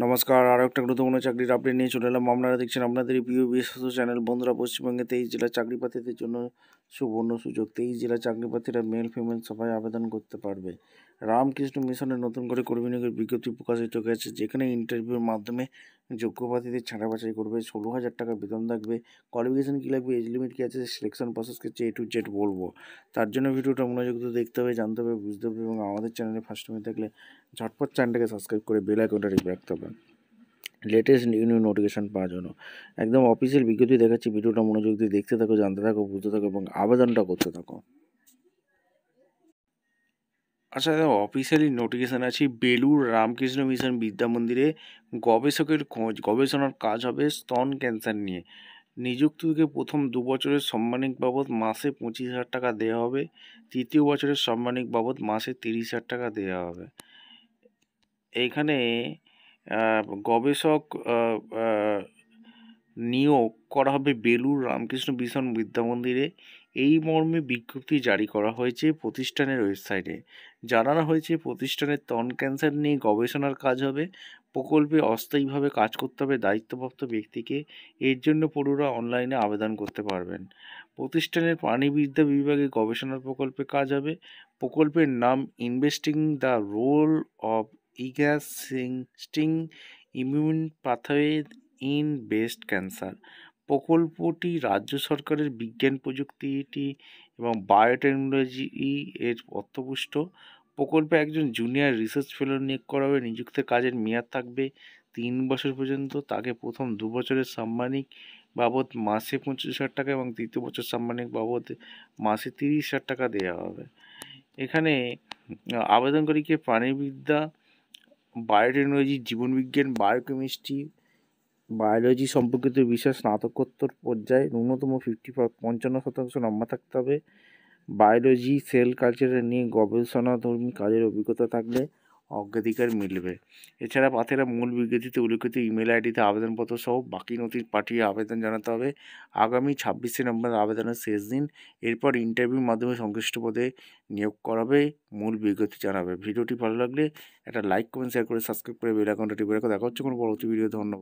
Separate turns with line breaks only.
নমস্কার, আরও একটা গুরুত্বপূর্ণ চাকরির আপডেট নিয়ে চলে এলাম। আপনারা দেখছেন আপনাদের প্রিয় বিশ্বস্ত চ্যানেল। বন্ধুরা, পশ্চিমবঙ্গে 23 জেলার চাকরি প্রার্থীদের জন্য সুবর্ণ সুযোগ। 23 জেলার চাকরি প্রার্থীরা মেল ফিমেল সবাই আবেদন করতে পারবে। রামকৃষ্ণ মিশনের নতুন করে কর্মী নিয়োগের বিজ্ঞপ্তি প্রকাশিত হয়েছে, যেখানে ইন্টারভিউর মাধ্যমে যোগ্য প্রার্থীদের ছাঁটা বাছাই করবে। 16,000 টাকা বেতন থাকবে। কোয়ালিফিকেশন কী লাগবে, এজ লিমিট কী আছে, সিলেকশন প্রসেসকে A to Z বলবো। তার জন্য ভিডিওটা মনোযোগ দিয়ে দেখতে হবে, জানতে হবে, বুঝতে হবে এবং আমাদের চ্যানেলে ফার্স্ট টাইম থাকলে ঝটপট চ্যানেলটাকে সাবস্ক্রাইব করে বেল আইকনটা টিপে রাখতে হবে লেটেস্ট নিউ নোটিফিকেশান পাওয়ার জন্য। একদম অফিসিয়াল বিজ্ঞপ্তি দেখাচ্ছি, ভিডিওটা মনোযোগ দিয়ে দেখতে থাকো, জানতে থাকো, বুঝতে থাকো এবং আবেদনটা করতে থাকো। আচ্ছা, অফিসিয়ালি নোটিফিকেশান আছে। বেলুড় রামকৃষ্ণ মিশন বিদ্যা মন্দিরে গবেষকের খোঁজ। গবেষণার কাজ হবে স্তন ক্যান্সার নিয়ে। নিযুক্ত থেকে প্রথম 2 বছরের সম্মানিক বাবদ মাসে 25,000 টাকা দেওয়া হবে। তৃতীয় বছরের সম্মানিক বাবদ মাসে 30,000 টাকা দেওয়া হবে। এইখানে গবেষক নিয়োগ করা হবে বেলুড় রামকৃষ্ণ মিশন বিদ্যা মন্দিরে। এই মর্মে বিজ্ঞপ্তি জারি করা হয়েছে প্রতিষ্ঠানের ওয়েবসাইটে। জানানো হয়েছে প্রতিষ্ঠানের স্তন ক্যান্সার নিয়ে গবেষণার কাজ হবে। প্রকল্পে অস্থায়ীভাবে কাজ করতে হবে দায়িত্বপ্রাপ্ত ব্যক্তিকে। এর জন্য পড়ুয়ারা অনলাইনে আবেদন করতে পারবেন। প্রতিষ্ঠানের প্রাণীবিদ্যা বিভাগে গবেষণার প্রকল্পে কাজ হবে। প্রকল্পের নাম investing the role of existing immune pathway in breast cancer. প্রকল্পটি রাজ্য সরকারের বিজ্ঞান প্রযুক্তি এবং বায়োটেকনোলজি এর পৃষ্ঠপোষক। প্রকল্পে একজন জুনিয়র রিসার্চ ফেলো নিয়োগ করা হবে। নিযুক্তের কাজের মেয়াদ থাকবে 3 বছর পর্যন্ত। তাকে প্রথম 2 বছরের সাম্মানিক বাবদ মাসে 25,000 টাকা এবং তৃতীয় বছর সাম্মানিক বাবদ মাসে 30,000 টাকা দেওয়া হবে। এখানে আবেদনকারীকে প্রাণীবিদ্যা, বায়োটেকনোলজি, জীবনবিজ্ঞান, বায়োকেমিস্ট্রি, বায়োলজি সম্পর্কিত বিষয় স্নাতকোত্তর পর্যায়ে ন্যূনতম 55% নম্বর থাকতে হবে। বায়োলজি, সেল কালচার নিয়ে গবেষণাধর্মী কাজের অভিজ্ঞতা থাকলে অগ্রাধিকার মিলবে। এছাড়া প্রার্থীরা মূল বিজ্ঞপ্তিতে উল্লেখিত ইমেল আইডিতে আবেদনপত্র সহ বাকি নথি পাঠিয়ে আবেদন জানাতে হবে। আগামী 26শে নভেম্বর আবেদনের শেষ দিন। এরপর ইন্টারভিউর মাধ্যমে সংশ্লিষ্ট পদে নিয়োগ করাবে। মূল বিজ্ঞপ্তি জানাবে। ভিডিওটি ভালো লাগলে একটা লাইক, কমেন্ট, শেয়ার করে সাবস্ক্রাইব করে বেল আইকনটা টিপে রাখো। দেখা হচ্ছে কোনো পরবর্তী ভিডিও। ধন্যবাদ।